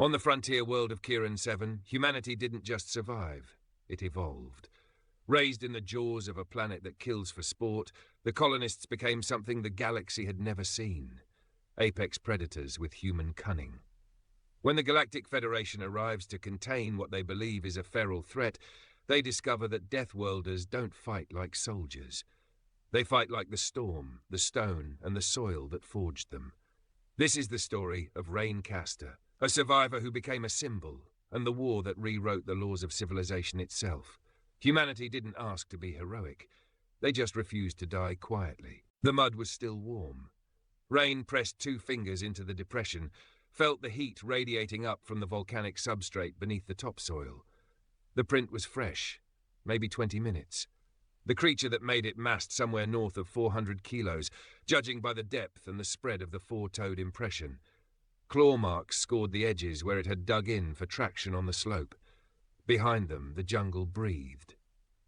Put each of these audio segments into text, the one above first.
On the frontier world of Kieran 7, humanity didn't just survive, it evolved. Raised in the jaws of a planet that kills for sport, the colonists became something the galaxy had never seen. Apex predators with human cunning. When the Galactic Federation arrives to contain what they believe is a feral threat, they discover that Deathworlders don't fight like soldiers. They fight like the storm, the stone, and the soil that forged them. This is the story of Rain Castor, a survivor who became a symbol, and the war that rewrote the laws of civilization itself. Humanity didn't ask to be heroic. They just refused to die quietly. The mud was still warm. Rain pressed 2 fingers into the depression, felt the heat radiating up from the volcanic substrate beneath the topsoil. The print was fresh, maybe 20 minutes. The creature that made it massed somewhere north of 400 kilos, judging by the depth and the spread of the 4-toed impression. Claw marks scored the edges where it had dug in for traction on the slope. Behind them, the jungle breathed.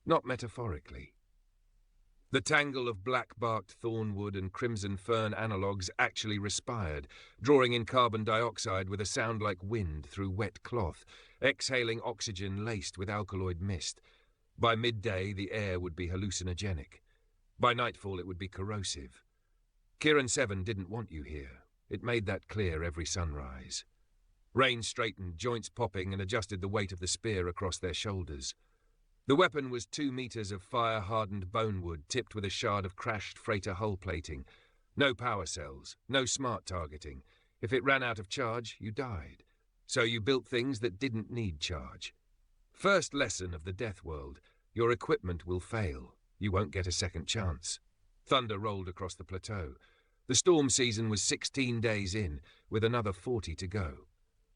Not metaphorically. The tangle of black-barked thornwood and crimson fern analogues actually respired, drawing in carbon dioxide with a sound like wind through wet cloth, exhaling oxygen laced with alkaloid mist. By midday, the air would be hallucinogenic. By nightfall, it would be corrosive. Kieran 7 didn't want you here. It made that clear every sunrise. Rain straightened, joints popping, and adjusted the weight of the spear across their shoulders. The weapon was 2 meters of fire-hardened bonewood tipped with a shard of crashed freighter hull plating. No power cells, no smart targeting. If it ran out of charge, you died. So you built things that didn't need charge. First lesson of the Deathworld: your equipment will fail. You won't get a second chance. Thunder rolled across the plateau. The storm season was 16 days in, with another 40 to go.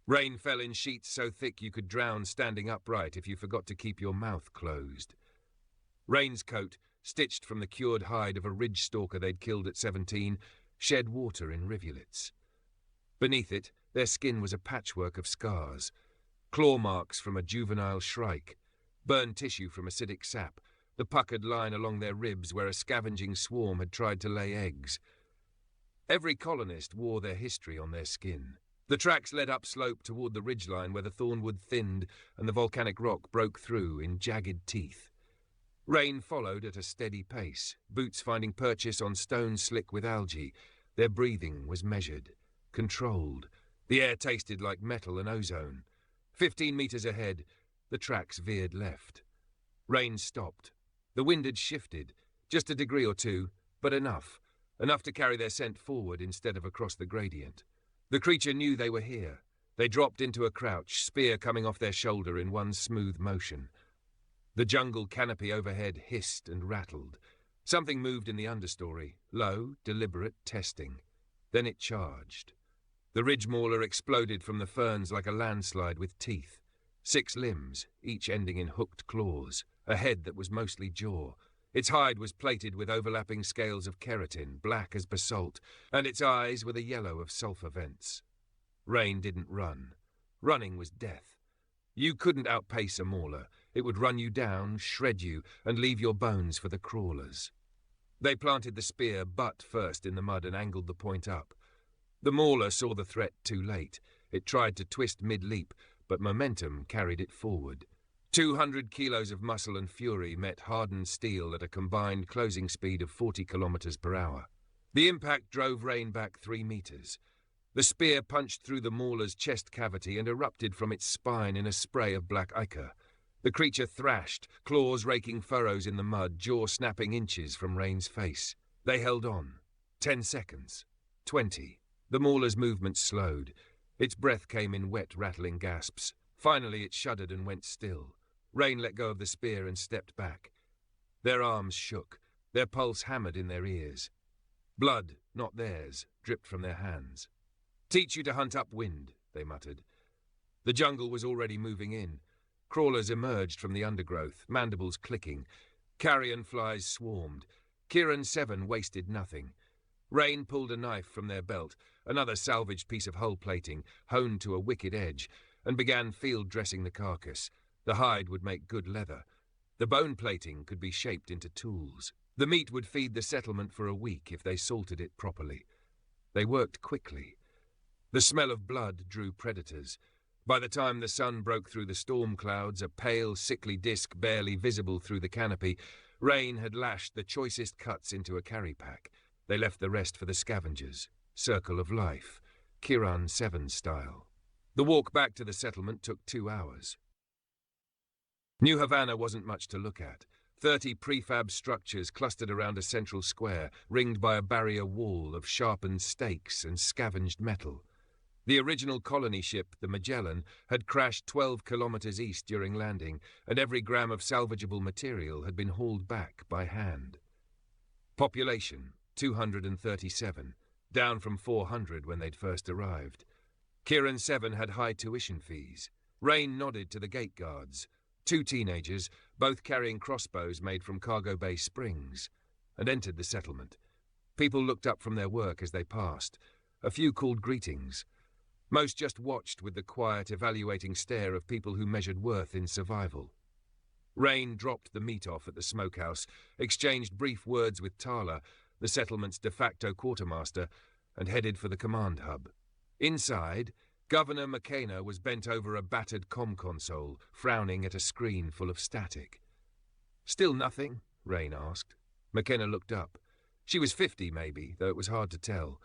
Rain fell in sheets so thick you could drown standing upright if you forgot to keep your mouth closed. Rain's coat, stitched from the cured hide of a ridge stalker they'd killed at 17, shed water in rivulets. Beneath it, their skin was a patchwork of scars. Claw marks from a juvenile shrike, burned tissue from acidic sap, the puckered line along their ribs where a scavenging swarm had tried to lay eggs. Every colonist wore their history on their skin. The tracks led upslope toward the ridgeline where the thornwood thinned and the volcanic rock broke through in jagged teeth. Rain followed at a steady pace, boots finding purchase on stone slick with algae. Their breathing was measured, controlled. The air tasted like metal and ozone. 15 meters ahead, the tracks veered left. Rain stopped. The wind had shifted, just a degree or two, but enough to carry their scent forward instead of across the gradient. The creature knew they were here. They dropped into a crouch, spear coming off their shoulder in one smooth motion. The jungle canopy overhead hissed and rattled. Something moved in the understory, low, deliberate testing. Then it charged. The ridge mauler exploded from the ferns like a landslide with teeth. 6 limbs, each ending in hooked claws, a head that was mostly jaw. Its hide was plated with overlapping scales of keratin, black as basalt, and its eyes were the yellow of sulfur vents. Rain didn't run. Running was death. You couldn't outpace a mauler. It would run you down, shred you, and leave your bones for the crawlers. They planted the spear butt first in the mud and angled the point up. The mauler saw the threat too late. It tried to twist mid-leap, but momentum carried it forward. 200 kilos of muscle and fury met hardened steel at a combined closing speed of 40 kilometers per hour. The impact drove Rain back 3 meters. The spear punched through the mauler's chest cavity and erupted from its spine in a spray of black ichor. The creature thrashed, claws raking furrows in the mud, jaw snapping inches from Rain's face. They held on. 10 seconds. 20. The mauler's movement slowed. Its breath came in wet, rattling gasps. Finally, it shuddered and went still. Rain let go of the spear and stepped back. Their arms shook. Their pulse hammered in their ears. Blood, not theirs, dripped from their hands. "Teach you to hunt upwind," they muttered. The jungle was already moving in. Crawlers emerged from the undergrowth, mandibles clicking. Carrion flies swarmed. Kieran 7 wasted nothing. Rain pulled a knife from their belt, another salvaged piece of hull plating, honed to a wicked edge, and began field dressing the carcass. The hide would make good leather. The bone plating could be shaped into tools. The meat would feed the settlement for a week if they salted it properly. They worked quickly. The smell of blood drew predators. By the time the sun broke through the storm clouds, a pale, sickly disk barely visible through the canopy, rain had lashed the choicest cuts into a carry pack. They left the rest for the scavengers. Circle of life, Kiran 7 style. The walk back to the settlement took 2 hours. New Havana wasn't much to look at. 30 prefab structures clustered around a central square, ringed by a barrier wall of sharpened stakes and scavenged metal. The original colony ship, the Magellan, had crashed 12 kilometers east during landing, and every gram of salvageable material had been hauled back by hand. Population, 237, down from 400 when they'd first arrived. Kiran 7 had high tuition fees. Rain nodded to the gate guards. 2 teenagers, both carrying crossbows made from cargo bay springs, and entered the settlement. People looked up from their work as they passed. A few called greetings. Most just watched with the quiet, evaluating stare of people who measured worth in survival. Rain dropped the meat off at the smokehouse, exchanged brief words with Tala, the settlement's de facto quartermaster, and headed for the command hub. Inside, Governor McKenna was bent over a battered comm console, frowning at a screen full of static. "Still nothing?" Rain asked. McKenna looked up. She was 50, maybe, though it was hard to tell.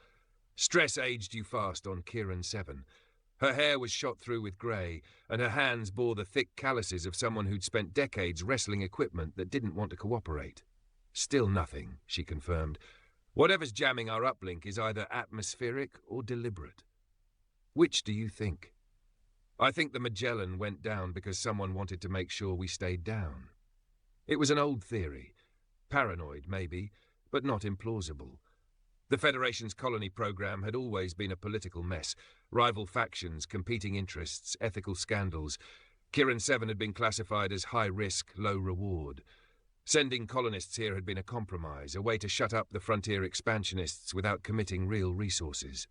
Stress aged you fast on Kiran 7. Her hair was shot through with grey, and her hands bore the thick calluses of someone who'd spent decades wrestling equipment that didn't want to cooperate. "Still nothing," she confirmed. "Whatever's jamming our uplink is either atmospheric or deliberate." "Which do you think?" "I think the Magellan went down because someone wanted to make sure we stayed down." It was an old theory. Paranoid, maybe, but not implausible. The Federation's colony program had always been a political mess. Rival factions, competing interests, ethical scandals. Kiran 7 had been classified as high risk, low reward. Sending colonists here had been a compromise, a way to shut up the frontier expansionists without committing real resources.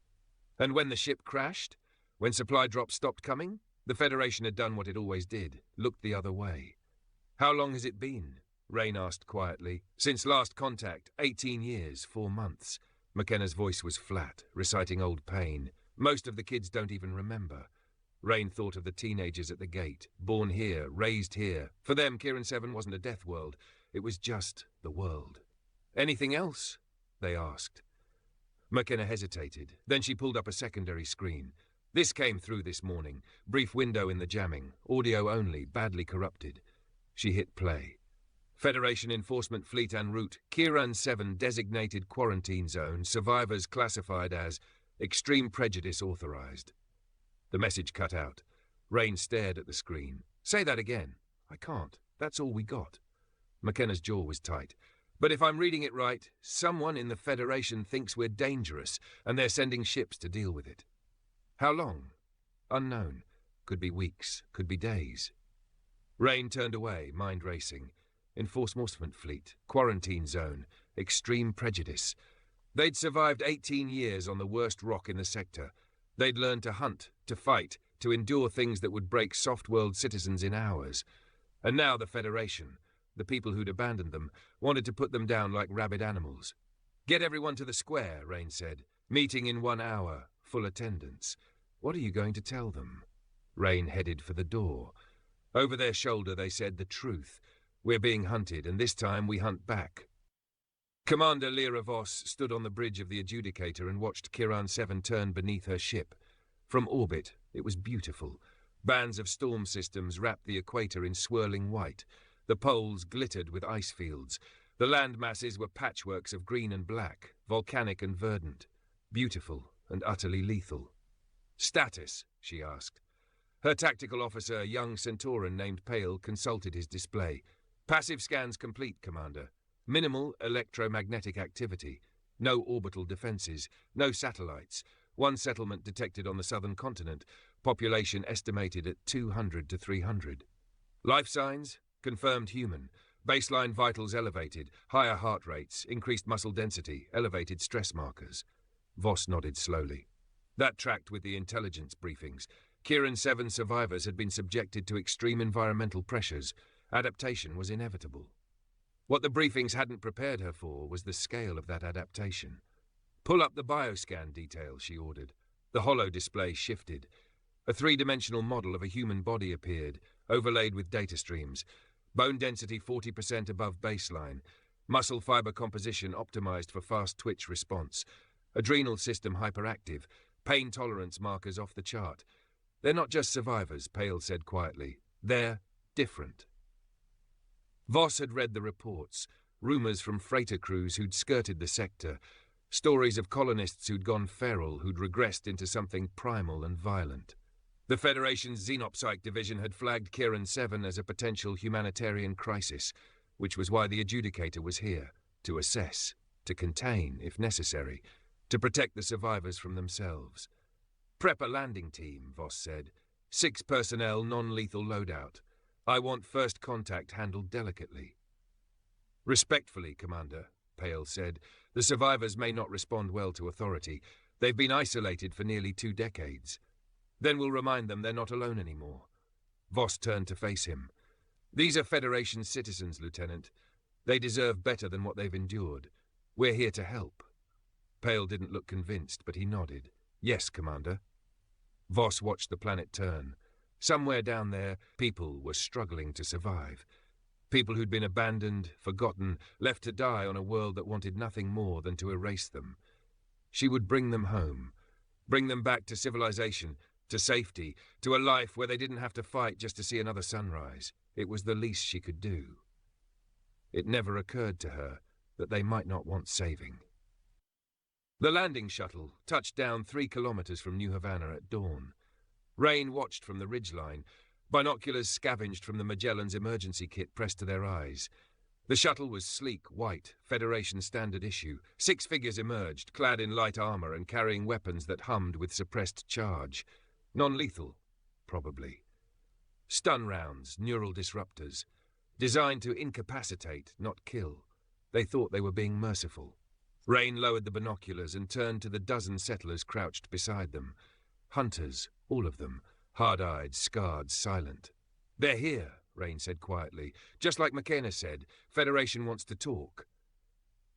And when the ship crashed, when supply drops stopped coming, the Federation had done what it always did, looked the other way. "How long has it been?" Rain asked quietly. "Since last contact, 18 years, 4 months. McKenna's voice was flat, reciting old pain. Most of the kids don't even remember. Rain thought of the teenagers at the gate, born here, raised here. For them, Kiran 7 wasn't a Deathworld. It was just the world. "Anything else?" they asked. McKenna hesitated. Then she pulled up a secondary screen. "This came through this morning. Brief window in the jamming. Audio only, badly corrupted." She hit play. "Federation Enforcement Fleet en route. Kiran 7 designated quarantine zone. Survivors classified as extreme prejudice authorized." The message cut out. Rain stared at the screen. "Say that again." "I can't. That's all we got." McKenna's jaw was tight. "But if I'm reading it right, someone in the Federation thinks we're dangerous, and they're sending ships to deal with it." "How long?" "Unknown. Could be weeks, could be days." Rain turned away, mind racing. Enforcement Fleet, quarantine zone, extreme prejudice. They'd survived 18 years on the worst rock in the sector. They'd learned to hunt, to fight, to endure things that would break soft-world citizens in hours. And now the Federation, the people who'd abandoned them, wanted to put them down like rabid animals. "Get everyone to the square," Rain said. "Meeting in 1 hour, full attendance." "What are you going to tell them?" Rain headed for the door. Over their shoulder they said the truth. "We're being hunted, and this time we hunt back." Commander Lyra Voss stood on the bridge of the adjudicator and watched Kiran 7 turn beneath her ship. From orbit, it was beautiful. Bands of storm systems wrapped the equator in swirling white. The poles glittered with ice fields. The land masses were patchworks of green and black, volcanic and verdant. Beautiful and utterly lethal. "Status?" she asked. Her tactical officer, a young Centauran named Pale, consulted his display. "Passive scans complete, Commander. Minimal electromagnetic activity. No orbital defenses. No satellites. 1 settlement detected on the southern continent. Population estimated at 200 to 300. Life signs? Confirmed human. Baseline vitals elevated. Higher heart rates. Increased muscle density. Elevated stress markers." Voss nodded slowly. That tracked with the intelligence briefings. Kiran 7 survivors had been subjected to extreme environmental pressures. Adaptation was inevitable. What the briefings hadn't prepared her for was the scale of that adaptation. "Pull up the bioscan detail," she ordered. The holo display shifted. A three-dimensional model of a human body appeared, overlaid with data streams. Bone density 40% above baseline. Muscle fiber composition optimized for fast twitch response. Adrenal system hyperactive. Pain tolerance markers off the chart. They're not just survivors, Pale said quietly. They're different. Voss had read the reports, rumors from freighter crews who'd skirted the sector, stories of colonists who'd gone feral, who'd regressed into something primal and violent. The Federation's Xenopsych division had flagged Kieran 7 as a potential humanitarian crisis, which was why the Adjudicator was here, to assess, to contain, if necessary, to protect the survivors from themselves. Prep a landing team, Voss said. 6 personnel, non-lethal loadout. I want first contact handled delicately. Respectfully, Commander, Pale said. The survivors may not respond well to authority. They've been isolated for nearly 2 decades. Then we'll remind them they're not alone anymore. Voss turned to face him. These are Federation citizens, Lieutenant. They deserve better than what they've endured. We're here to help. Pale didn't look convinced, but he nodded. Yes, Commander. Voss watched the planet turn. Somewhere down there, people were struggling to survive. People who'd been abandoned, forgotten, left to die on a world that wanted nothing more than to erase them. She would bring them home. Bring them back to civilization, to safety, to a life where they didn't have to fight just to see another sunrise. It was the least she could do. It never occurred to her that they might not want saving. The landing shuttle touched down 3 kilometers from New Havana at dawn. Rain watched from the ridgeline. Binoculars scavenged from the Magellan's emergency kit pressed to their eyes. The shuttle was sleek, white, Federation standard issue. 6 figures emerged, clad in light armor and carrying weapons that hummed with suppressed charge. Non-lethal, probably. Stun rounds, neural disruptors. Designed to incapacitate, not kill. They thought they were being merciful. Rain lowered the binoculars and turned to the dozen settlers crouched beside them. Hunters, all of them. Hard-eyed, scarred, silent. They're here, Rain said quietly. Just like McKenna said, Federation wants to talk.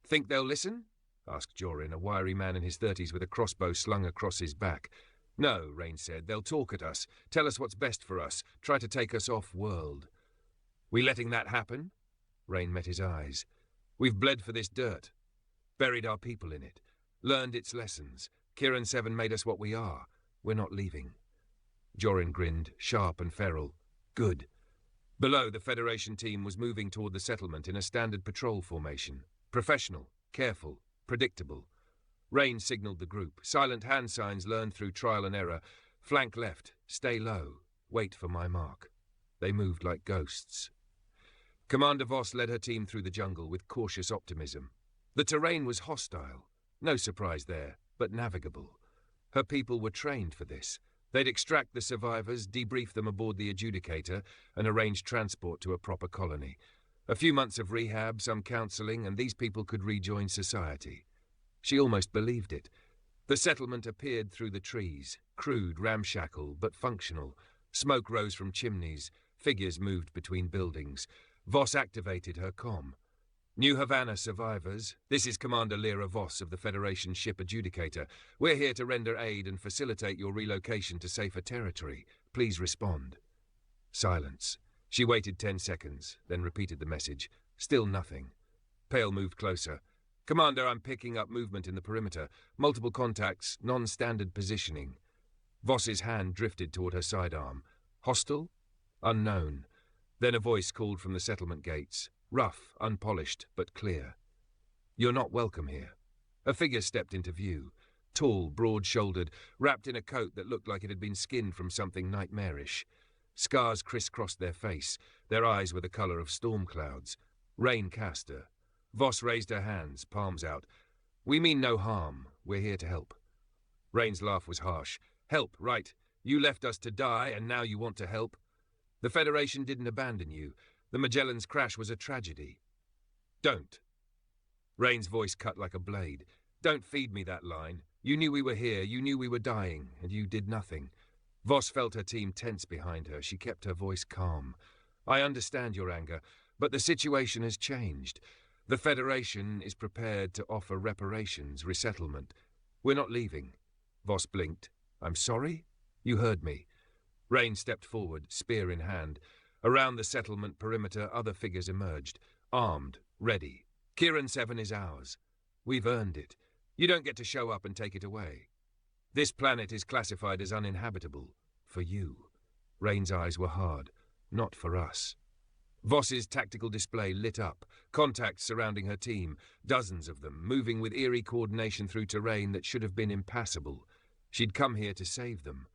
Think they'll listen? Asked Jorin, a wiry man in his 30s with a crossbow slung across his back. No, Rain said. They'll talk at us. Tell us what's best for us. Try to take us off-world. We letting that happen? Rain met his eyes. We've bled for this dirt. Buried our people in it. Learned its lessons. Kieran 7 made us what we are. We're not leaving. Jorin grinned, sharp and feral. Good. Below, the Federation team was moving toward the settlement in a standard patrol formation. Professional, careful, predictable. Rain signaled the group. Silent hand signs learned through trial and error. Flank left. Stay low. Wait for my mark. They moved like ghosts. Commander Voss led her team through the jungle with cautious optimism. The terrain was hostile. No surprise there, but navigable. Her people were trained for this. They'd extract the survivors, debrief them aboard the Adjudicator, and arrange transport to a proper colony. A few months of rehab, some counseling, and these people could rejoin society. She almost believed it. The settlement appeared through the trees, crude, ramshackle, but functional. Smoke rose from chimneys. Figures moved between buildings. Voss activated her comm. New Havana survivors, this is Commander Lyra Voss of the Federation ship Adjudicator. We're here to render aid and facilitate your relocation to safer territory. Please respond. Silence. She waited 10 seconds, then repeated the message. Still nothing. Pale moved closer. Commander, I'm picking up movement in the perimeter. Multiple contacts, non-standard positioning. Voss's hand drifted toward her sidearm. Hostile? Unknown. Then a voice called from the settlement gates. Rough, unpolished, but clear. You're not welcome here. A figure stepped into view. Tall, broad-shouldered, wrapped in a coat that looked like it had been skinned from something nightmarish. Scars crisscrossed their face. Their eyes were the color of storm clouds. Rain cast her. Voss raised her hands, palms out. We mean no harm. We're here to help. Rain's laugh was harsh. Help, right. You left us to die, and now you want to help? The Federation didn't abandon you. The Magellan's crash was a tragedy. Don't. Rain's voice cut like a blade. Don't feed me that line. You knew we were here, you knew we were dying, and you did nothing. Voss felt her team tense behind her. She kept her voice calm. I understand your anger, but the situation has changed. The Federation is prepared to offer reparations, resettlement. We're not leaving. Voss blinked. I'm sorry? You heard me. Rain stepped forward, spear in hand. Around the settlement perimeter, other figures emerged, armed, ready. Kieran 7 is ours. We've earned it. You don't get to show up and take it away. This planet is classified as uninhabitable. For you. Rain's eyes were hard. Not for us. Voss's tactical display lit up, contacts surrounding her team, dozens of them, moving with eerie coordination through terrain that should have been impassable. She'd come here to save them.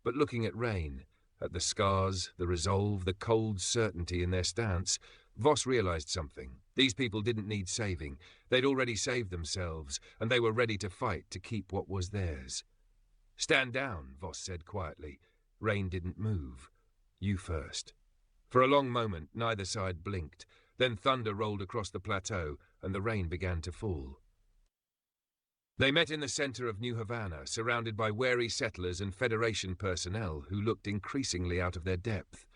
But looking at Rain, at the scars, the resolve, the cold certainty in their stance, Voss realized something. These people didn't need saving. They'd already saved themselves, and they were ready to fight to keep what was theirs. "Stand down," Voss said quietly. Rain didn't move. "You first." For a long moment, neither side blinked. Then thunder rolled across the plateau, and the rain began to fall. They met in the center of New Havana, surrounded by wary settlers and Federation personnel who looked increasingly out of their depth.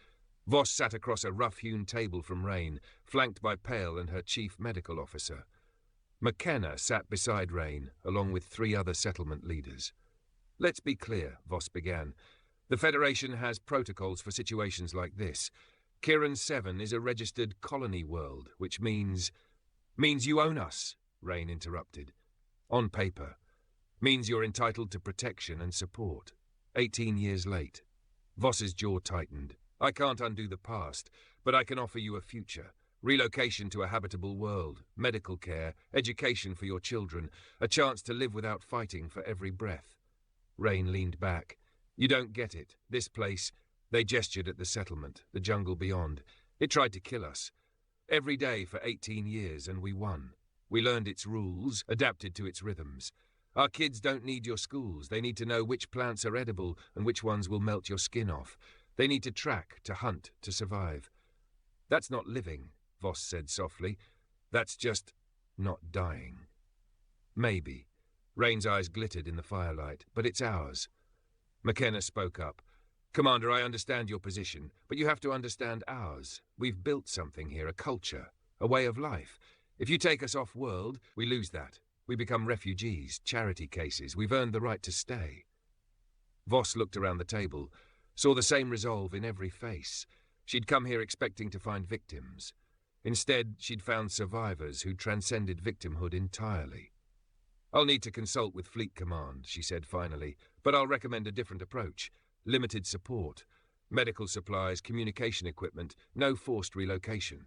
Voss sat across a rough-hewn table from Rain, flanked by Pale and her chief medical officer. McKenna sat beside Rain, along with 3 other settlement leaders. "Let's be clear," Voss began. "The Federation has protocols for situations like this. Kieran 7 is a registered colony world, which means you own us," Rain interrupted. "On paper. Means you're entitled to protection and support. 18 years late." Voss's jaw tightened. "I can't undo the past, but I can offer you a future. Relocation to a habitable world, medical care, education for your children, a chance to live without fighting for every breath." Rain leaned back. "You don't get it. This place..." They gestured at the settlement, the jungle beyond. "It tried to kill us. Every day for 18 years, and we won. We learned its rules, adapted to its rhythms. Our kids don't need your schools. They need to know which plants are edible and which ones will melt your skin off. They need to track, to hunt, to survive." "That's not living," Voss said softly. "That's just not dying." "Maybe." Rain's eyes glittered in the firelight. "But it's ours." McKenna spoke up. "Commander, I understand your position, but you have to understand ours. We've built something here, a culture, a way of life. If you take us off-world, we lose that. We become refugees, charity cases. We've earned the right to stay." Voss looked around the table, saw the same resolve in every face. She'd come here expecting to find victims. Instead, she'd found survivors who transcended victimhood entirely. "I'll need to consult with Fleet Command," she said finally, "but I'll recommend a different approach. Limited support, medical supplies, communication equipment, no forced relocation."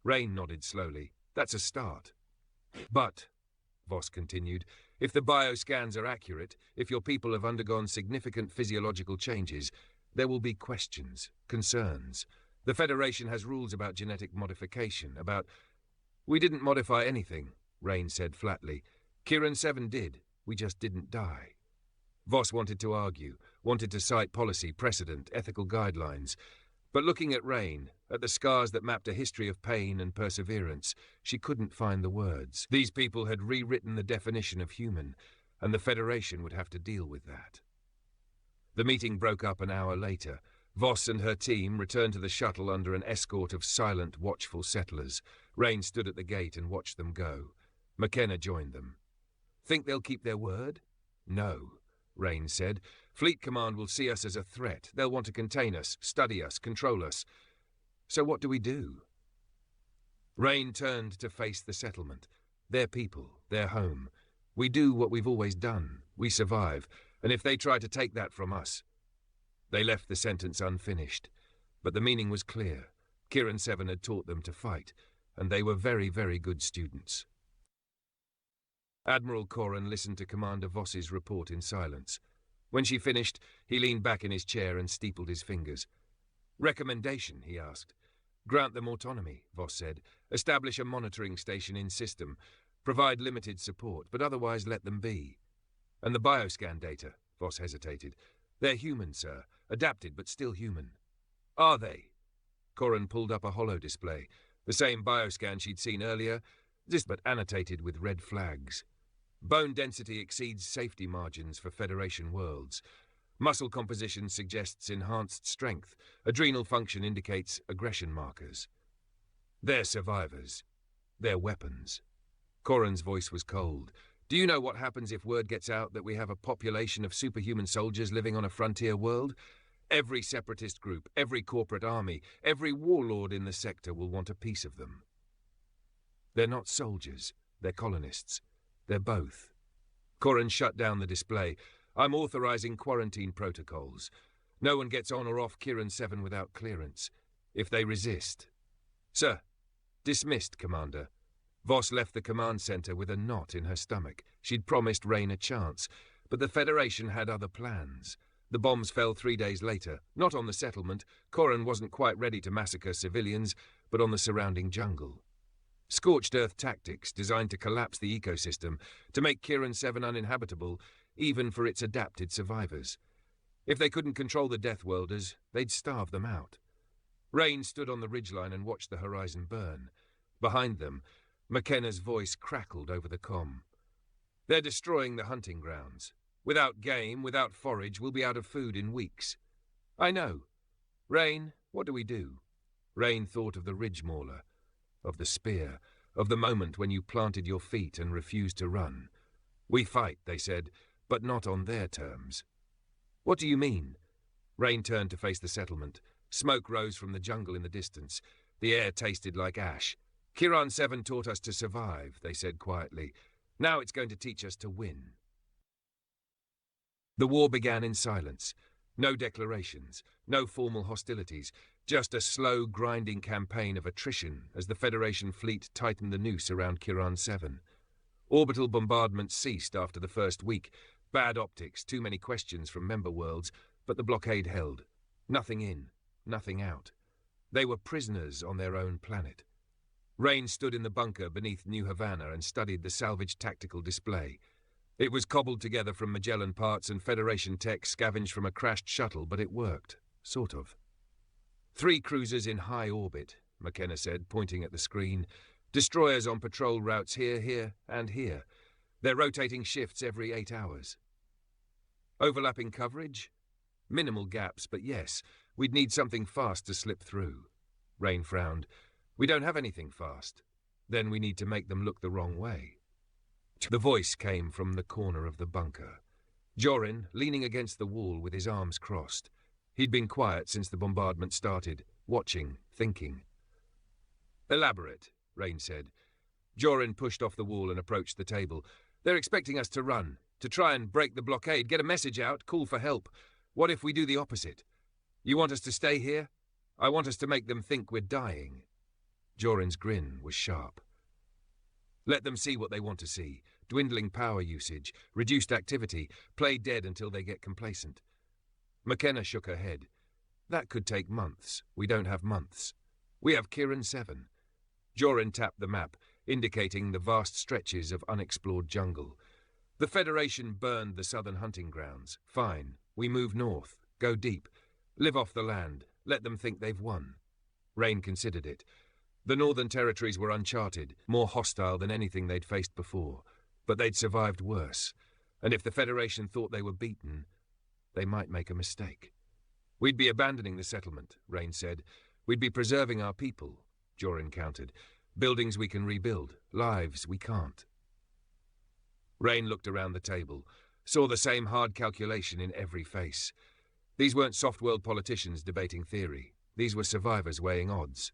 Rain nodded slowly. "That's a start." "But," Voss continued, "if the bioscans are accurate, if your people have undergone significant physiological changes, there will be questions, concerns. The Federation has rules about genetic modification, about..." "We didn't modify anything," Rain said flatly. "Kieran 7 did. We just didn't die." Voss wanted to argue, wanted to cite policy, precedent, ethical guidelines. But looking at Rain, at the scars that mapped a history of pain and perseverance, she couldn't find the words. These people had rewritten the definition of human, and the Federation would have to deal with that. The meeting broke up an hour later. Voss and her team returned to the shuttle under an escort of silent, watchful settlers. Rain stood at the gate and watched them go. McKenna joined them. "Think they'll keep their word?" "No," Rain said. "Fleet Command will see us as a threat. They'll want to contain us, study us, control us. So what do we do?" Rain turned to face the settlement. Their people, their home. "We do what we've always done. We survive. And if they try to take that from us..." They left the sentence unfinished. But the meaning was clear. Kieran 7 had taught them to fight, and they were very, very good students. Admiral Corran listened to Commander Voss's report in silence. When she finished, he leaned back in his chair and steepled his fingers. "Recommendation?" he asked. "Grant them autonomy," Voss said. "Establish a monitoring station in system. Provide limited support, but otherwise let them be." "And the bioscan data?" Voss hesitated. "They're human, sir. Adapted, but still human." "Are they?" Corran pulled up a holo display. The same bioscan she'd seen earlier, but annotated with red flags. "Bone density exceeds safety margins for Federation worlds. Muscle composition suggests enhanced strength. Adrenal function indicates aggression markers. They're survivors. They're weapons." Corran's voice was cold. "Do you know what happens if word gets out that we have a population of superhuman soldiers living on a frontier world? Every separatist group, every corporate army, every warlord in the sector will want a piece of them. They're not soldiers, they're colonists. They're both. Corran shut down the display. I'm authorizing quarantine protocols. No one gets on or off Kiran 7 without clearance. If they resist. Sir. Dismissed, Commander. Voss left the command center with a knot in her stomach. She'd promised Rain a chance, but the Federation had other plans. The bombs fell 3 days later, not on the settlement. Corran wasn't quite ready to massacre civilians, but on the surrounding jungle. Scorched earth tactics designed to collapse the ecosystem, to make Kiran 7 uninhabitable, even for its adapted survivors. If they couldn't control the Deathworlders, they'd starve them out. Rain stood on the ridgeline and watched the horizon burn. Behind them, McKenna's voice crackled over the comm. They're destroying the hunting grounds. Without game, without forage, we'll be out of food in weeks. I know. Rain, what do we do? Rain thought of the ridge mauler, of the spear, of the moment when you planted your feet and refused to run. We fight, they said, but not on their terms. What do you mean? Rain turned to face the settlement. Smoke rose from the jungle in the distance. The air tasted like ash. Kiran 7 taught us to survive, they said quietly. Now it's going to teach us to win. The war began in silence. No declarations, no formal hostilities, just a slow, grinding campaign of attrition as the Federation fleet tightened the noose around Kiran 7. Orbital bombardments ceased after the first week. Bad optics, too many questions from member worlds, but the blockade held. Nothing in, nothing out. They were prisoners on their own planet. Rain stood in the bunker beneath New Havana and studied the salvaged tactical display. It was cobbled together from Magellan parts and Federation tech scavenged from a crashed shuttle, but it worked, sort of. 3 cruisers in high orbit, McKenna said, pointing at the screen. Destroyers on patrol routes here, here, and here. They're rotating shifts every 8 hours. Overlapping coverage? Minimal gaps, but yes, we'd need something fast to slip through. Rain frowned. We don't have anything fast. Then we need to make them look the wrong way. The voice came from the corner of the bunker. Jorin, leaning against the wall with his arms crossed. He'd been quiet since the bombardment started, watching, thinking. Elaborate, Rain said. Jorin pushed off the wall and approached the table. They're expecting us to run, to try and break the blockade, get a message out, call for help. What if we do the opposite? You want us to stay here? I want us to make them think we're dying. Jorin's grin was sharp. Let them see what they want to see. Dwindling power usage, reduced activity, play dead until they get complacent. McKenna shook her head. That could take months. We don't have months. We have Kiran 7. Jorin tapped the map, indicating the vast stretches of unexplored jungle. The Federation burned the southern hunting grounds. Fine. We move north, go deep, live off the land, let them think they've won. Rain considered it. The northern territories were uncharted, more hostile than anything they'd faced before, but they'd survived worse, and if the Federation thought they were beaten, they might make a mistake. We'd be abandoning the settlement, Rain said. We'd be preserving our people, Jorin countered. Buildings we can rebuild, lives we can't. Rain looked around the table, saw the same hard calculation in every face. These weren't soft-world politicians debating theory. These were survivors weighing odds.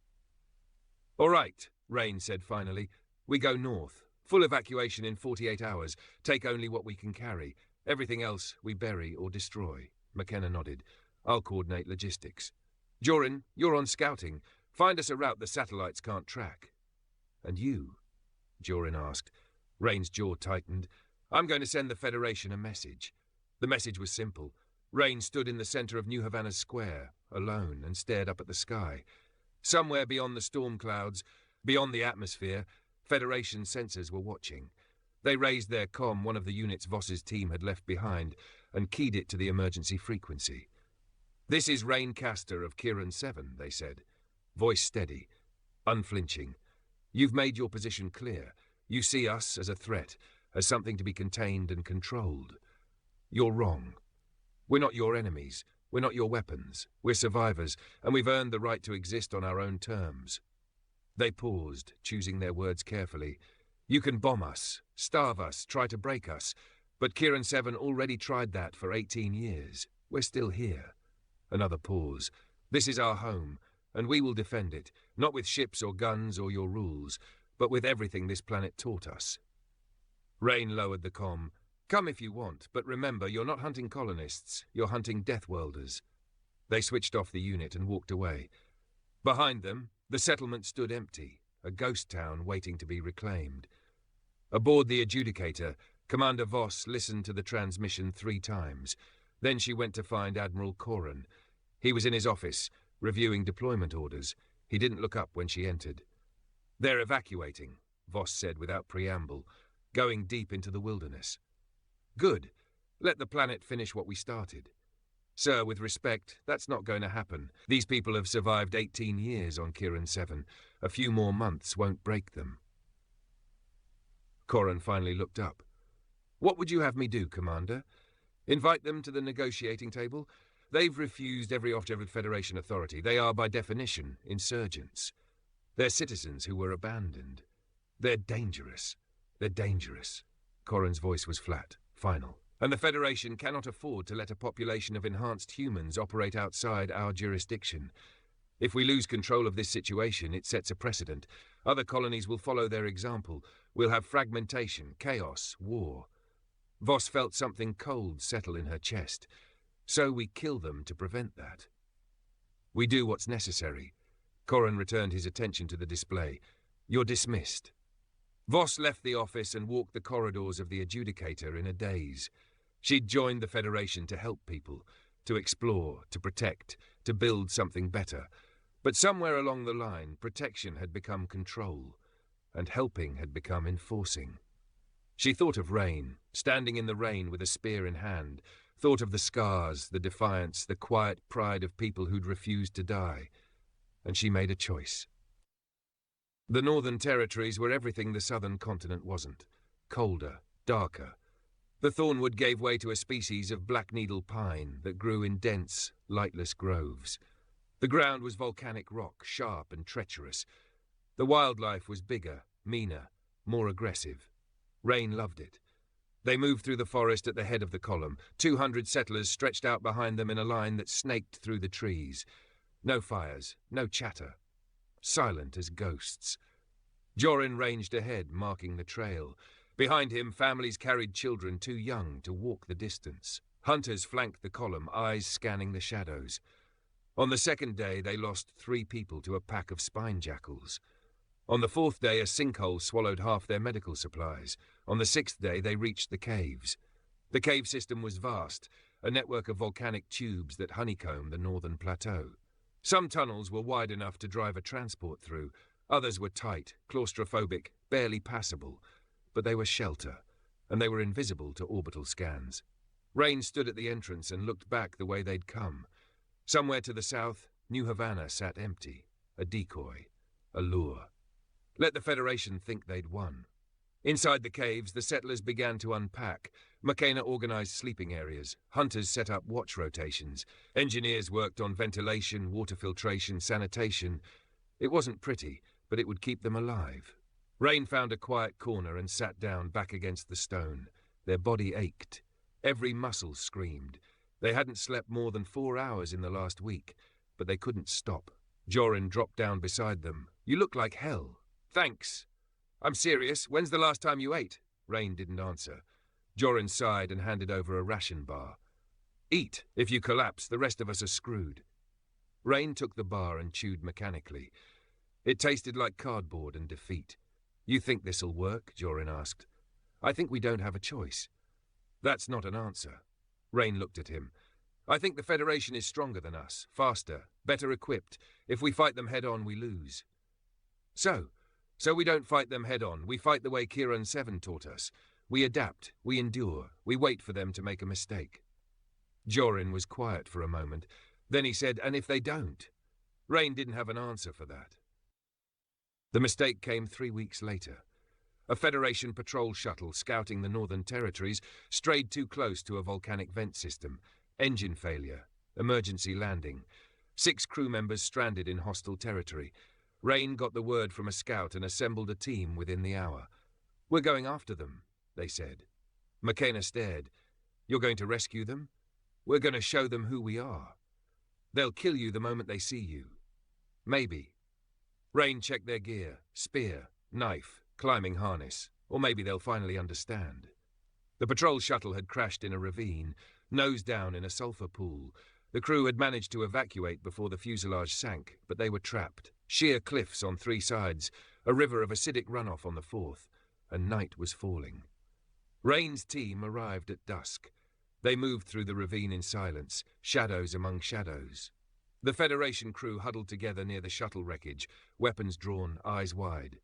All right, Rain said finally. We go north. Full evacuation in 48 hours. Take only what we can carry. Everything else we bury or destroy. McKenna nodded. I'll coordinate logistics. Jorin, you're on scouting. Find us a route the satellites can't track. And you? Jorin asked. Rain's jaw tightened. I'm going to send the Federation a message. The message was simple. Rain stood in the center of New Havana's square, alone, and stared up at the sky. Somewhere beyond the storm clouds, beyond the atmosphere, Federation sensors were watching. They raised their comm, one of the units Voss's team had left behind, and keyed it to the emergency frequency. This is Rain Castor of Kiran 7, they said. Voice steady, unflinching. You've made your position clear. You see us as a threat, as something to be contained and controlled. You're wrong. We're not your enemies. We're not your weapons. We're survivors, and we've earned the right to exist on our own terms. They paused, choosing their words carefully. You can bomb us, starve us, try to break us, but Kiran 7 already tried that for 18 years. We're still here. Another pause. This is our home, and we will defend it, not with ships or guns or your rules, but with everything this planet taught us. Rain lowered the comm. Come if you want, but remember, you're not hunting colonists, you're hunting deathworlders. They switched off the unit and walked away. Behind them, the settlement stood empty, a ghost town waiting to be reclaimed. Aboard the adjudicator, Commander Voss listened to the transmission 3 times. Then she went to find Admiral Corin. He was in his office, reviewing deployment orders. He didn't look up when she entered. They're evacuating, Voss said without preamble, going deep into the wilderness. Good. Let the planet finish what we started. Sir, with respect, that's not going to happen. These people have survived 18 years on Kirin 7. A few more months won't break them. Corin finally looked up. What would you have me do, Commander? Invite them to the negotiating table? They've refused every Object Federation authority. They are, by definition, insurgents. They're citizens who were abandoned. They're dangerous. They're dangerous. Corin's voice was flat, final. And the Federation cannot afford to let a population of enhanced humans operate outside our jurisdiction. If we lose control of this situation, it sets a precedent. Other colonies will follow their example. We'll have fragmentation, chaos, war. Voss felt something cold settle in her chest. So we kill them to prevent that. We do what's necessary. Corin returned his attention to the display. You're dismissed. Voss left the office and walked the corridors of the adjudicator in a daze. She'd joined the Federation to help people, to explore, to protect, to build something better. But somewhere along the line, protection had become control, and helping had become enforcing. She thought of Rain, standing in the rain with a spear in hand, thought of the scars, the defiance, the quiet pride of people who'd refused to die. And she made a choice. The northern territories were everything the southern continent wasn't. Colder, darker. The thornwood gave way to a species of black needle pine that grew in dense, lightless groves. The ground was volcanic rock, sharp and treacherous. The wildlife was bigger, meaner, more aggressive. Rain loved it. They moved through the forest at the head of the column. 200 settlers stretched out behind them in a line that snaked through the trees. No fires, no chatter. Silent as ghosts. Jorin ranged ahead, marking the trail. Behind him, families carried children too young to walk the distance. Hunters flanked the column, eyes scanning the shadows. On the second day, they lost 3 people to a pack of spine jackals. On the 4th day, a sinkhole swallowed half their medical supplies. On the 6th day, they reached the caves. The cave system was vast, a network of volcanic tubes that honeycombed the northern plateau. Some tunnels were wide enough to drive a transport through. Others were tight, claustrophobic, barely passable. But they were shelter, and they were invisible to orbital scans. Rain stood at the entrance and looked back the way they'd come. Somewhere to the south, New Havana sat empty, a decoy, a lure. Let the Federation think they'd won. Inside the caves, the settlers began to unpack. McKenna organized sleeping areas. Hunters set up watch rotations. Engineers worked on ventilation, water filtration, sanitation. It wasn't pretty, but it would keep them alive. Rain found a quiet corner and sat down back against the stone. Their body ached. Every muscle screamed. They hadn't slept more than 4 hours in the last week, but they couldn't stop. Jorin dropped down beside them. You look like hell. Thanks. I'm serious. When's the last time you ate? Rain didn't answer. Jorin sighed and handed over a ration bar. Eat. If you collapse, the rest of us are screwed. Rain took the bar and chewed mechanically. It tasted like cardboard and defeat. You think this'll work? Jorin asked. I think we don't have a choice. That's not an answer. Rain looked at him. I think the Federation is stronger than us, faster, better equipped. If we fight them head on, we lose. So we don't fight them head on. We fight the way Kirin 7 taught us. We adapt, we endure, we wait for them to make a mistake. Jorin was quiet for a moment. Then he said, and if they don't? Rain didn't have an answer for that. The mistake came 3 weeks later. A Federation patrol shuttle scouting the northern territories strayed too close to a volcanic vent system. Engine failure. Emergency landing. 6 crew members stranded in hostile territory. Rain got the word from a scout and assembled a team within the hour. We're going after them, they said. McKenna stared. You're going to rescue them? We're going to show them who we are. They'll kill you the moment they see you. Maybe. Rain checked their gear, spear, knife, climbing harness, or maybe they'll finally understand. The patrol shuttle had crashed in a ravine, nose down in a sulfur pool. The crew had managed to evacuate before the fuselage sank, but they were trapped. Sheer cliffs on 3 sides, a river of acidic runoff on the 4th, and night was falling. Rain's team arrived at dusk. They moved through the ravine in silence, shadows among shadows. The Federation crew huddled together near the shuttle wreckage, weapons drawn, eyes wide.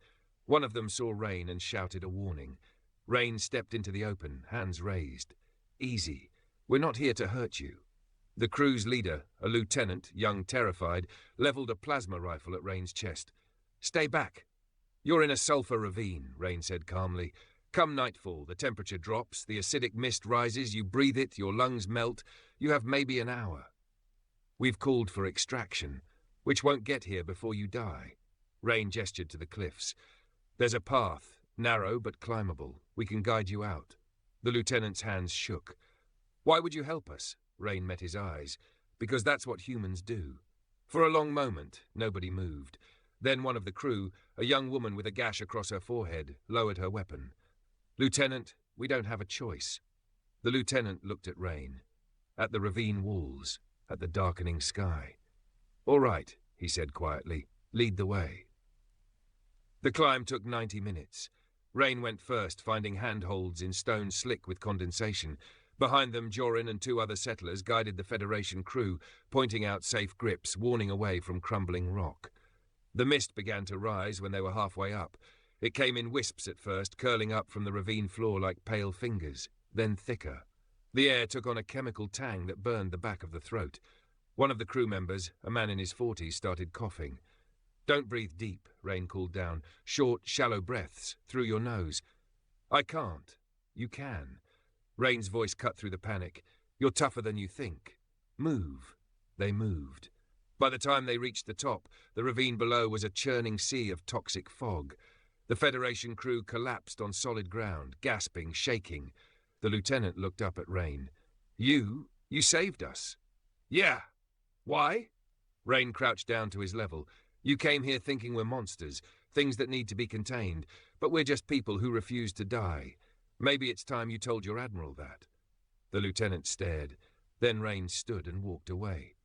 One of them saw Rain and shouted a warning. Rain stepped into the open, hands raised. "Easy. We're not here to hurt you." The crew's leader, a lieutenant, young, terrified, leveled a plasma rifle at Rain's chest. "Stay back." "You're in a sulfur ravine," Rain said calmly. "Come nightfall, the temperature drops, the acidic mist rises, you breathe it, your lungs melt. You have maybe an hour. We've called for extraction, which won't get here before you die." Rain gestured to the cliffs. "There's a path, narrow but climbable. We can guide you out." The lieutenant's hands shook. "Why would you help us?" Rain met his eyes. "Because that's what humans do." For a long moment, nobody moved. Then one of the crew, a young woman with a gash across her forehead, lowered her weapon. "Lieutenant, we don't have a choice." The lieutenant looked at Rain, at the ravine walls, at the darkening sky. "All right," he said quietly. "Lead the way." The climb took 90 minutes. Rain went first, finding handholds in stone slick with condensation. Behind them, Jorin and 2 other settlers guided the Federation crew, pointing out safe grips, warning away from crumbling rock. The mist began to rise when they were halfway up. It came in wisps at first, curling up from the ravine floor like pale fingers, then thicker. The air took on a chemical tang that burned the back of the throat. One of the crew members, a man in his 40s, started coughing. "Don't breathe deep," Rain called down. "Short, shallow breaths, through your nose." "I can't." "You can." Rain's voice cut through the panic. "You're tougher than you think. Move." They moved. By the time they reached the top, the ravine below was a churning sea of toxic fog. The Federation crew collapsed on solid ground, gasping, shaking. The lieutenant looked up at Rain. You saved us." "Yeah. Why?" Rain crouched down to his level. "You came here thinking we're monsters, things that need to be contained, but we're just people who refuse to die. Maybe it's time you told your admiral that." The lieutenant stared. Then Rain stood and walked away.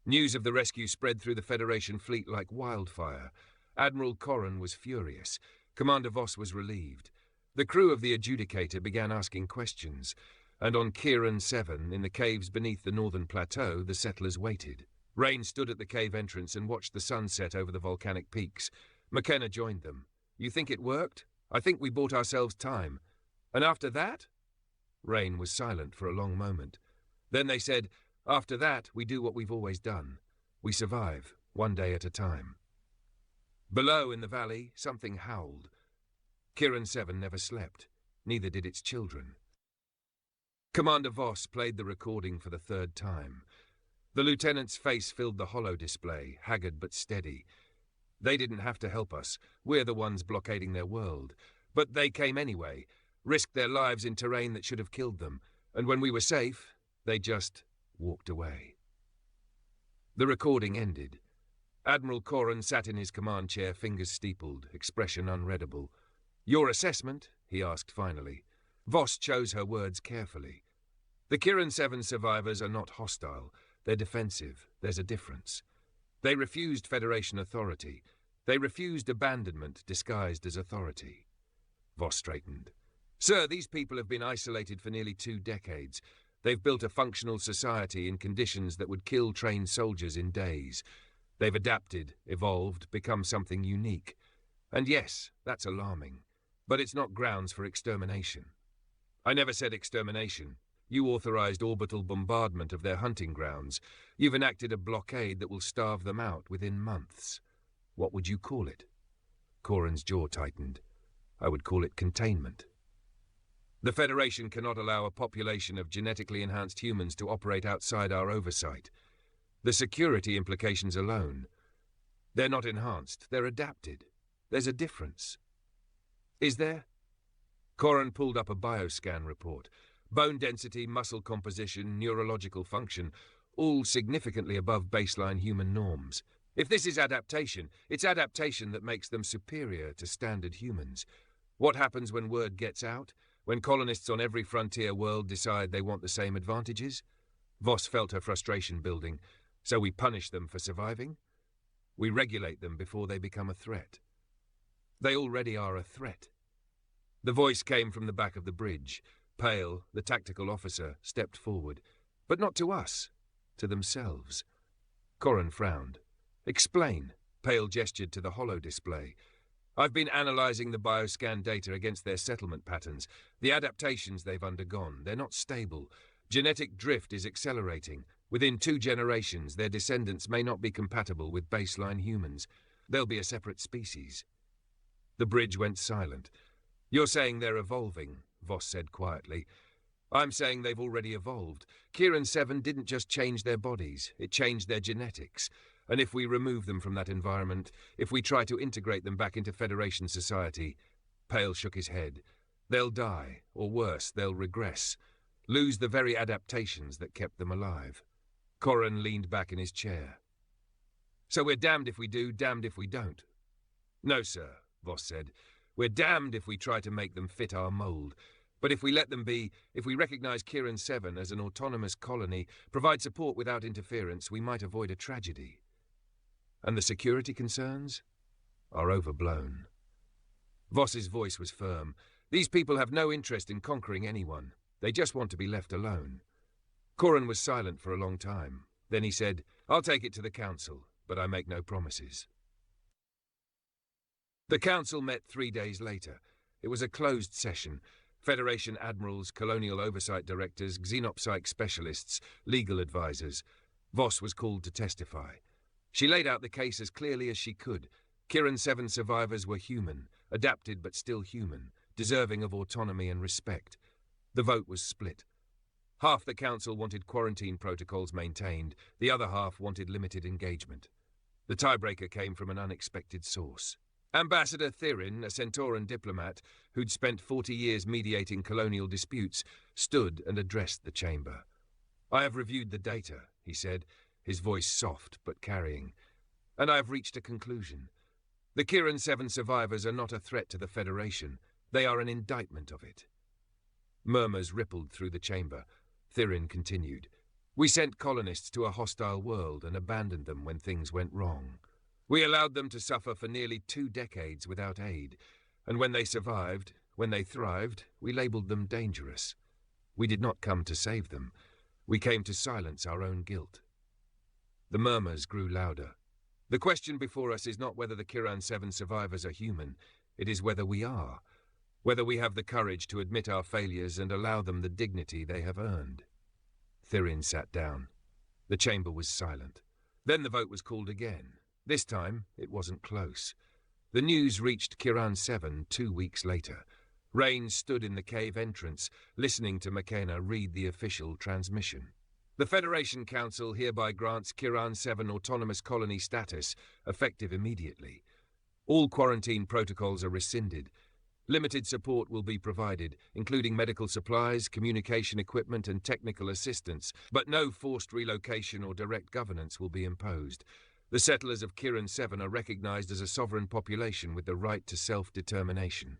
News of the rescue spread through the Federation fleet like wildfire. Admiral Corran was furious. Commander Voss was relieved. The crew of the Adjudicator began asking questions, and on Kieran 7, in the caves beneath the northern plateau, the settlers waited. Rain stood at the cave entrance and watched the sun set over the volcanic peaks. McKenna joined them. "You think it worked? I think we bought ourselves time. And after that?" Rain was silent for a long moment. Then they said, "After that, we do what we've always done. We survive, one day at a time." Below in the valley, something howled. Kieran 7 never slept. Neither did its children. Commander Voss played the recording for the 3rd time. The lieutenant's face filled the hollow display, haggard but steady. "They didn't have to help us. We're the ones blockading their world. But they came anyway, risked their lives in terrain that should have killed them, and when we were safe, they just walked away." The recording ended. Admiral Corran sat in his command chair, fingers steepled, expression unreadable. "Your assessment?" he asked finally. Voss chose her words carefully. "The Kieran 7 survivors are not hostile. They're defensive. There's a difference. They refused Federation authority. They refused abandonment disguised as authority." Voss straightened. "Sir, these people have been isolated for nearly 2 decades. They've built a functional society in conditions that would kill trained soldiers in days. They've adapted, evolved, become something unique. And yes, that's alarming. But it's not grounds for extermination." "I never said extermination. You authorized orbital bombardment of their hunting grounds. You've enacted a blockade that will starve them out within months. What would you call it?" Corran's jaw tightened. "I would call it containment." "The Federation cannot allow a population of genetically enhanced humans to operate outside our oversight. The security implications alone. They're not enhanced, they're adapted. There's a difference." "Is there?" Corran pulled up a bioscan report. Bone density, muscle composition, neurological function, all significantly above baseline human norms. If this is adaptation, it's adaptation that makes them superior to standard humans. What happens when word gets out? When colonists on every frontier world decide they want the same advantages? Voss felt her frustration building. So we punish them for surviving? We regulate them before they become a threat. They already are a threat. The voice came from the back of the bridge. Pale, the tactical officer, stepped forward. But not to us. To themselves. Corran frowned. Explain. Pale gestured to the holo display. I've been analysing the bioscan data against their settlement patterns. The adaptations they've undergone, they're not stable. Genetic drift is accelerating. Within 2 generations, their descendants may not be compatible with baseline humans. They'll be a separate species. The bridge went silent. You're saying they're evolving, Voss said quietly. I'm saying they've already evolved. Kieran 7 didn't just change their bodies, it changed their genetics. And if we remove them from that environment, if we try to integrate them back into Federation society, Pale shook his head. They'll die, or worse, they'll regress. Lose the very adaptations that kept them alive. Corran leaned back in his chair. So we're damned if we do, damned if we don't. No, sir, Voss said. We're damned if we try to make them fit our mould. But if we let them be, if we recognise Kieran 7 as an autonomous colony, provide support without interference, we might avoid a tragedy. And the security concerns are overblown. Voss's voice was firm. These people have no interest in conquering anyone. They just want to be left alone. Corran was silent for a long time. Then he said, I'll take it to the council, but I make no promises. The council met 3 days later. It was a closed session. Federation admirals, colonial oversight directors, xenopsych specialists, legal advisors. Voss was called to testify. She laid out the case as clearly as she could. Kieran 7 survivors were human, adapted but still human, deserving of autonomy and respect. The vote was split. Half the council wanted quarantine protocols maintained, the other half wanted limited engagement. The tiebreaker came from an unexpected source. Ambassador Thirin, a Centauran diplomat who'd spent 40 years mediating colonial disputes, stood and addressed the chamber. I have reviewed the data, he said, his voice soft but carrying, and I have reached a conclusion. The Kieran 7 survivors are not a threat to the Federation. They are an indictment of it. Murmurs rippled through the chamber. Thirin continued. We sent colonists to a hostile world and abandoned them when things went wrong. We allowed them to suffer for nearly 2 decades without aid, and when they survived, when they thrived, we labelled them dangerous. We did not come to save them. We came to silence our own guilt. The murmurs grew louder. The question before us is not whether the Kieran 7 survivors are human, it is whether we are, whether we have the courage to admit our failures and allow them the dignity they have earned. Thirin sat down. The chamber was silent. Then the vote was called again. This time, it wasn't close. The news reached Kieran 7 2 weeks later. Rain stood in the cave entrance, listening to McKenna read the official transmission. The Federation Council hereby grants Kieran 7 autonomous colony status, effective immediately. All quarantine protocols are rescinded. Limited support will be provided, including medical supplies, communication equipment and technical assistance, but no forced relocation or direct governance will be imposed. The settlers of Kieran 7 are recognized as a sovereign population with the right to self-determination.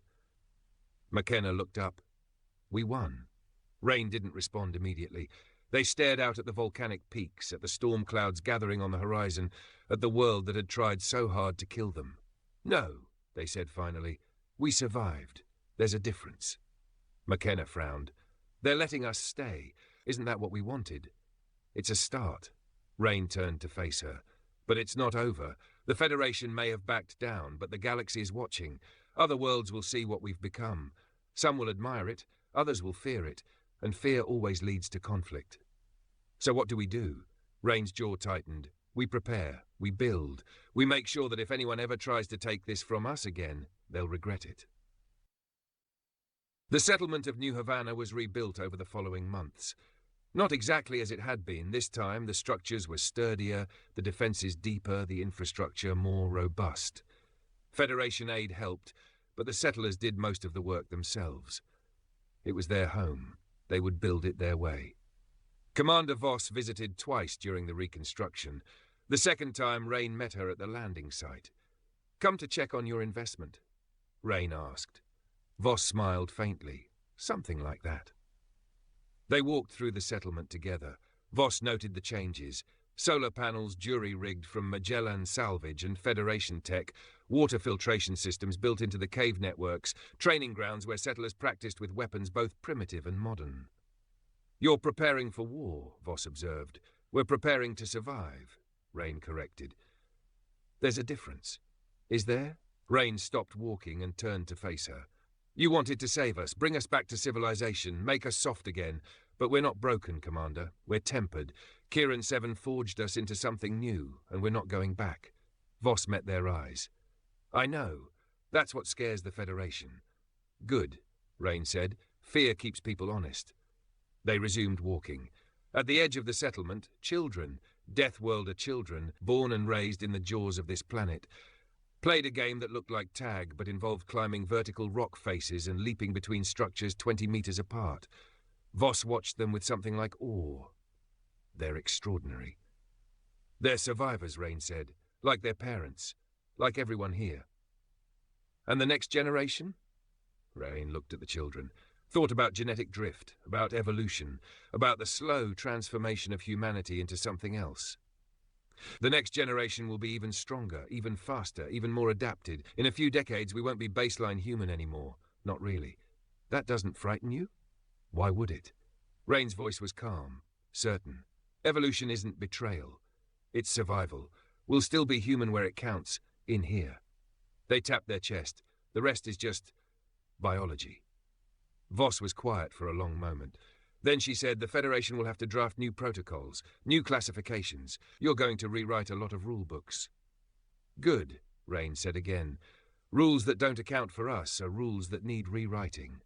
McKenna looked up. We won. Rain didn't respond immediately. They stared out at the volcanic peaks, at the storm clouds gathering on the horizon, at the world that had tried so hard to kill them. No, they said finally. We survived. There's a difference. McKenna frowned. They're letting us stay. Isn't that what we wanted? It's a start. Rain turned to face her. But it's not over. The Federation may have backed down, but the galaxy is watching. Other worlds will see what we've become. Some will admire it, others will fear it, and fear always leads to conflict. So what do we do? Rain's jaw tightened. We prepare, we build, we make sure that if anyone ever tries to take this from us again, they'll regret it. The settlement of New Havana was rebuilt over the following months. Not exactly as it had been. This time the structures were sturdier, the defences deeper, the infrastructure more robust. Federation aid helped, but the settlers did most of the work themselves. It was their home. They would build it their way. Commander Voss visited twice during the reconstruction. The second time, Rain met her at the landing site. "Come to check on your investment?" Rain asked. Voss smiled faintly. Something like that. They walked through the settlement together. Voss noted the changes. Solar panels jury-rigged from Magellan salvage and Federation tech, water filtration systems built into the cave networks, training grounds where settlers practiced with weapons both primitive and modern. "You're preparing for war," Voss observed. "We're preparing to survive," Rain corrected. "There's a difference." "Is there?" Rain stopped walking and turned to face her. "You wanted to save us, bring us back to civilization, make us soft again. But we're not broken, Commander. We're tempered. Kieran 7 forged us into something new, and we're not going back." Voss met their eyes. "I know. That's what scares the Federation." "Good," Rain said. "Fear keeps people honest." They resumed walking. At the edge of the settlement, children, Deathworlder children, born and raised in the jaws of this planet, played a game that looked like tag but involved climbing vertical rock faces and leaping between structures 20 meters apart. Voss watched them with something like awe. "They're extraordinary." "They're survivors," Rain said, "like their parents, like everyone here." "And the next generation?" Rain looked at the children, thought about genetic drift, about evolution, about the slow transformation of humanity into something else. "The next generation will be even stronger, even faster, even more adapted. In a few decades we won't be baseline human anymore." "Not really." "That doesn't frighten you?" "Why would it?" Rain's voice was calm, certain. "Evolution isn't betrayal. It's survival. We'll still be human where it counts, in here." They tapped their chest. "The rest is just biology." Voss was quiet for a long moment. Then she said, "The Federation will have to draft new protocols, new classifications. You're going to rewrite a lot of rule books." "Good," Rain said again. "Rules that don't account for us are rules that need rewriting."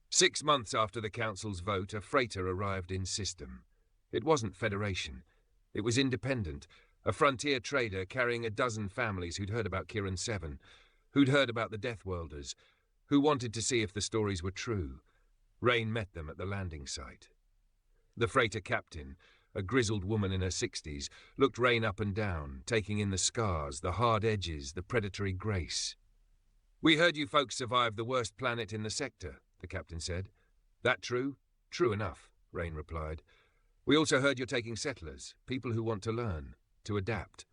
6 months after the Council's vote, a freighter arrived in system. It wasn't Federation. It was independent, a frontier trader carrying a dozen families who'd heard about Kieran 7, who'd heard about the Deathworlders, who wanted to see if the stories were true. Rain met them at the landing site. The freighter captain, a grizzled woman in her 60s, looked Rain up and down, taking in the scars, the hard edges, the predatory grace. "We heard you folks survived the worst planet in the sector," the captain said. "That true?" "True enough," Rain replied. "We also heard you're taking settlers, people who want to learn, to adapt."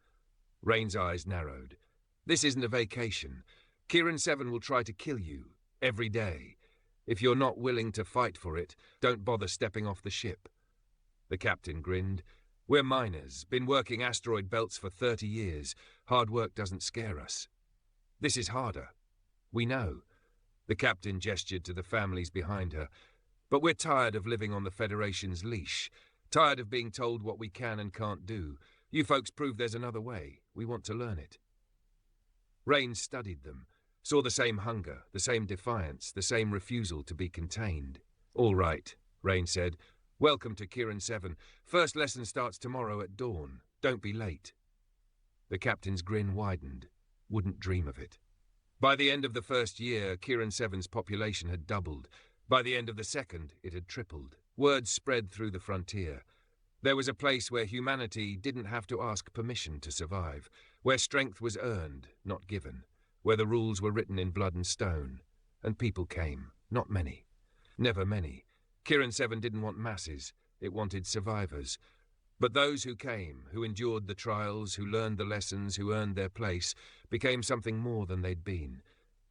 Rain's eyes narrowed. "This isn't a vacation. Kieran 7 will try to kill you, every day. If you're not willing to fight for it, don't bother stepping off the ship." The captain grinned. "We're miners, been working asteroid belts for 30 years. Hard work doesn't scare us." "This is harder." "We know." The captain gestured to the families behind her. "But we're tired of living on the Federation's leash, tired of being told what we can and can't do. You folks prove there's another way. We want to learn it." Rain studied them, saw the same hunger, the same defiance, the same refusal to be contained. "All right," Rain said. "Welcome to Kieran 7. First lesson starts tomorrow at dawn. Don't be late." The captain's grin widened. Wouldn't dream of it. By the end of the first year, Kieran 7's population had doubled. By the end of the second, it had tripled. Word spread through the frontier. There was a place where humanity didn't have to ask permission to survive, where strength was earned, not given, where the rules were written in blood and stone. And people came. Not many. Never many. Kieran 7 didn't want masses. It wanted survivors. But those who came, who endured the trials, who learned the lessons, who earned their place, became something more than they'd been.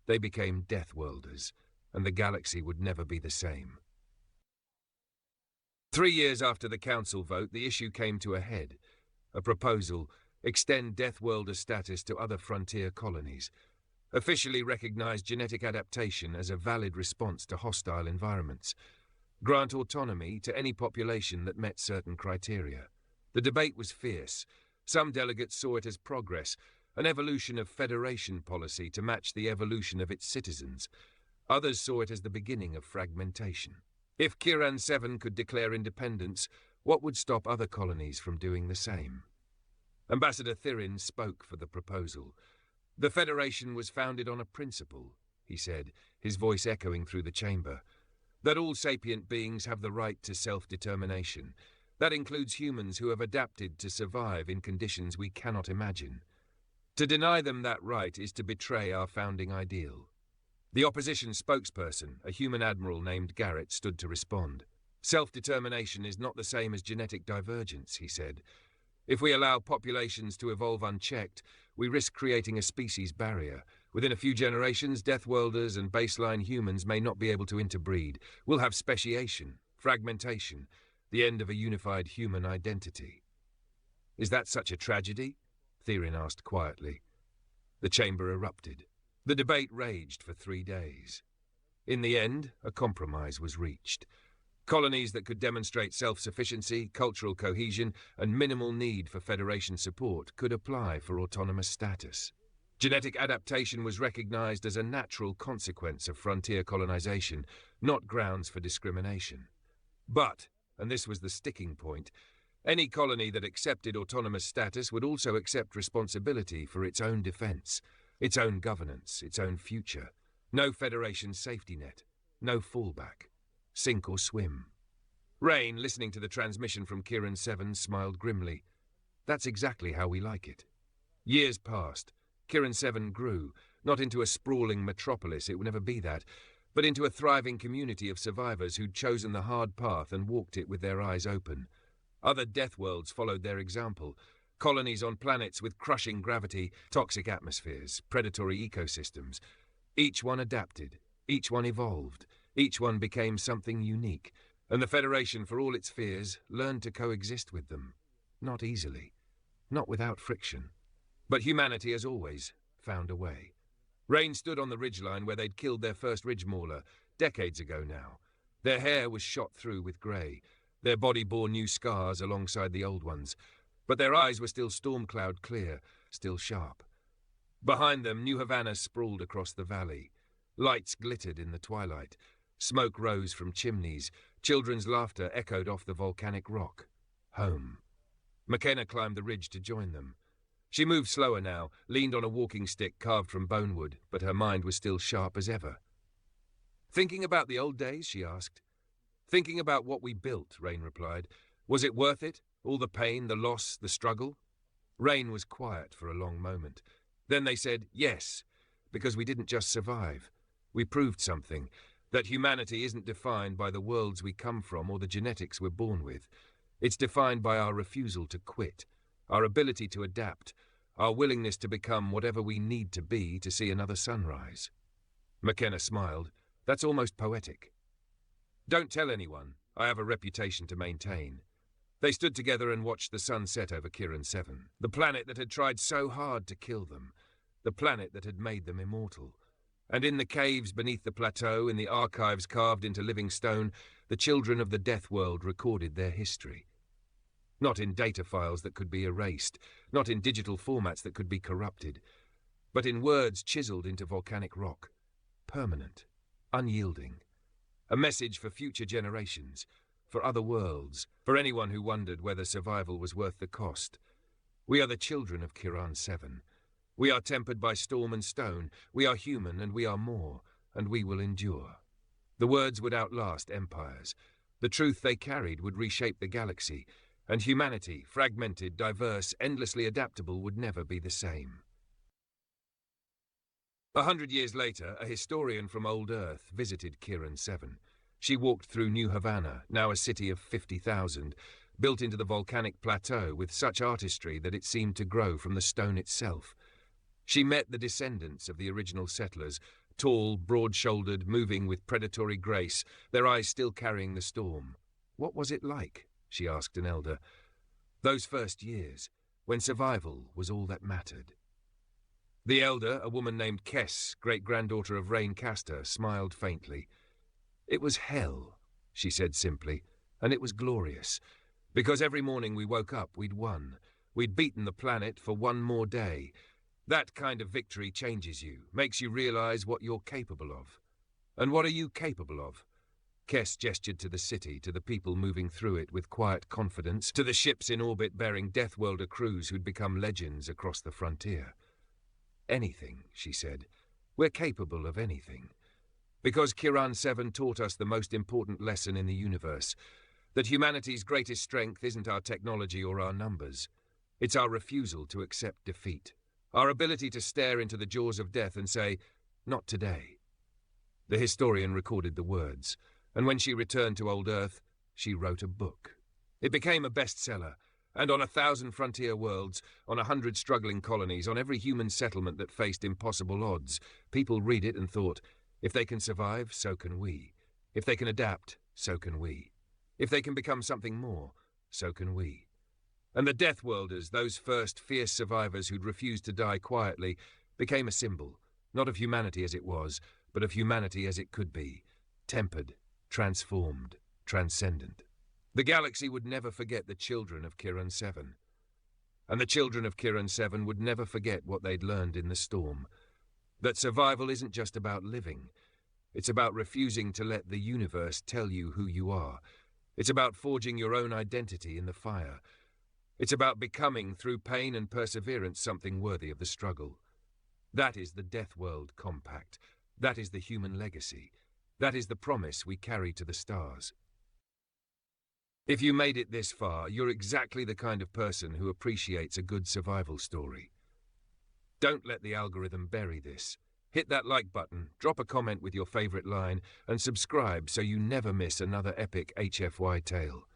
They became Deathworlders, and the galaxy would never be the same. 3 years after the council vote, the issue came to a head. A proposal: extend Deathworlder status to other frontier colonies. Officially recognize genetic adaptation as a valid response to hostile environments. Grant autonomy to any population that met certain criteria. The debate was fierce. Some delegates saw it as progress, an evolution of Federation policy to match the evolution of its citizens. Others saw it as the beginning of fragmentation. If Kieran 7 could declare independence, what would stop other colonies from doing the same? Ambassador Thirin spoke for the proposal. "The Federation was founded on a principle," he said, his voice echoing through the chamber, "that all sapient beings have the right to self-determination, That includes humans who have adapted to survive in conditions we cannot imagine. To deny them that right is to betray our founding ideal. The opposition spokesperson, a human admiral named Garrett, stood to respond. Self-determination is not the same as genetic divergence, he said. If we allow populations to evolve unchecked, we risk creating a species barrier. Within a few generations, deathworlders and baseline humans may not be able to interbreed. We'll have speciation, fragmentation, the end of a unified human identity. Is that such a tragedy? Theron asked quietly. The chamber erupted. The debate raged for 3 days. In the end, a compromise was reached. Colonies that could demonstrate self-sufficiency, cultural cohesion, and minimal need for Federation support could apply for autonomous status. Genetic adaptation was recognized as a natural consequence of frontier colonization, not grounds for discrimination. But, and this was the sticking point, any colony that accepted autonomous status would also accept responsibility for its own defense, its own governance, its own future. No Federation safety net, no fallback. Sink or swim. Rain, listening to the transmission from Kiran 7, smiled grimly. That's exactly how we like it. Years passed. Kiran 7 grew, not into a sprawling metropolis, it would never be that, but into a thriving community of survivors who'd chosen the hard path and walked it with their eyes open. Other deathworlds followed their example. Colonies on planets with crushing gravity, toxic atmospheres, predatory ecosystems. Each one adapted. Each one evolved. Each one became something unique, and the Federation, for all its fears, learned to coexist with them. Not easily. Not without friction. But humanity, as always, found a way. Rain stood on the ridgeline where they'd killed their first ridge mauler, decades ago now. Their hair was shot through with grey. Their body bore new scars alongside the old ones. But their eyes were still storm-cloud clear, still sharp. Behind them, New Havana sprawled across the valley. Lights glittered in the twilight. Smoke rose from chimneys. Children's laughter echoed off the volcanic rock. Home. McKenna climbed the ridge to join them. She moved slower now, leaned on a walking stick carved from bonewood, but her mind was still sharp as ever. Thinking about the old days, she asked. Thinking about what we built, Rain replied. Was it worth it? All the pain, the loss, the struggle? Rain was quiet for a long moment. Then they said, yes, because we didn't just survive. We proved something. That humanity isn't defined by the worlds we come from or the genetics we're born with. It's defined by our refusal to quit, our ability to adapt, our willingness to become whatever we need to be to see another sunrise. McKenna smiled. That's almost poetic. Don't tell anyone. I have a reputation to maintain. They stood together and watched the sun set over Kiran 7, the planet that had tried so hard to kill them, the planet that had made them immortal. And in the caves beneath the plateau, in the archives carved into living stone, the children of the Deathworld recorded their history. Not in data files that could be erased, not in digital formats that could be corrupted, but in words chiseled into volcanic rock, permanent, unyielding. A message for future generations, for other worlds, for anyone who wondered whether survival was worth the cost. We are the children of Kiran 7. We are tempered by storm and stone. We are human, and we are more, and we will endure. The words would outlast empires. The truth they carried would reshape the galaxy, and humanity, fragmented, diverse, endlessly adaptable, would never be the same. 100 years later, a historian from old Earth visited Kiran 7. She walked through New Havana, now a city of 50,000, built into the volcanic plateau with such artistry that it seemed to grow from the stone itself. She met the descendants of the original settlers, tall, broad-shouldered, moving with predatory grace, their eyes still carrying the storm. What was it like? She asked an elder. Those first years, when survival was all that mattered. The elder, a woman named Kess, great-granddaughter of Rain Castor, smiled faintly. It was hell, she said simply, and it was glorious, because every morning we woke up, we'd won. We'd beaten the planet for one more day. That kind of victory changes you, makes you realize what you're capable of. And what are you capable of? Kess gestured to the city, to the people moving through it with quiet confidence, to the ships in orbit bearing Deathworlder crews who'd become legends across the frontier. Anything, she said. We're capable of anything. Because Kiran 7 taught us the most important lesson in the universe. That humanity's greatest strength isn't our technology or our numbers. It's our refusal to accept defeat. Our ability to stare into the jaws of death and say, "Not today." The historian recorded the words, and when she returned to old Earth, she wrote a book. It became a bestseller, and on 1,000 frontier worlds, on 100 struggling colonies, on every human settlement that faced impossible odds, people read it and thought, if they can survive, so can we. If they can adapt, so can we. If they can become something more, so can we. And the Deathworlders, those first fierce survivors who'd refused to die quietly, became a symbol, not of humanity as it was, but of humanity as it could be, tempered, transformed, transcendent. The galaxy would never forget the children of Kiran 7. And the children of Kiran 7 would never forget what they'd learned in the storm. That survival isn't just about living. It's about refusing to let the universe tell you who you are. It's about forging your own identity in the fire. It's about becoming, through pain and perseverance, something worthy of the struggle. That is the Deathworld Compact. That is the human legacy. That is the promise we carry to the stars. If you made it this far, you're exactly the kind of person who appreciates a good survival story. Don't let the algorithm bury this. Hit that like button, drop a comment with your favorite line, and subscribe so you never miss another epic HFY tale.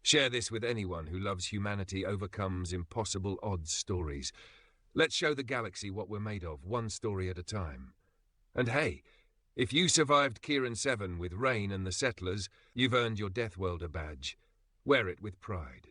Share this with anyone who loves humanity overcomes impossible odds stories. Let's show the galaxy what we're made of, one story at a time. And hey, if you survived Kiran 7 with Rain and the Settlers, you've earned your Deathworlder badge. Wear it with pride.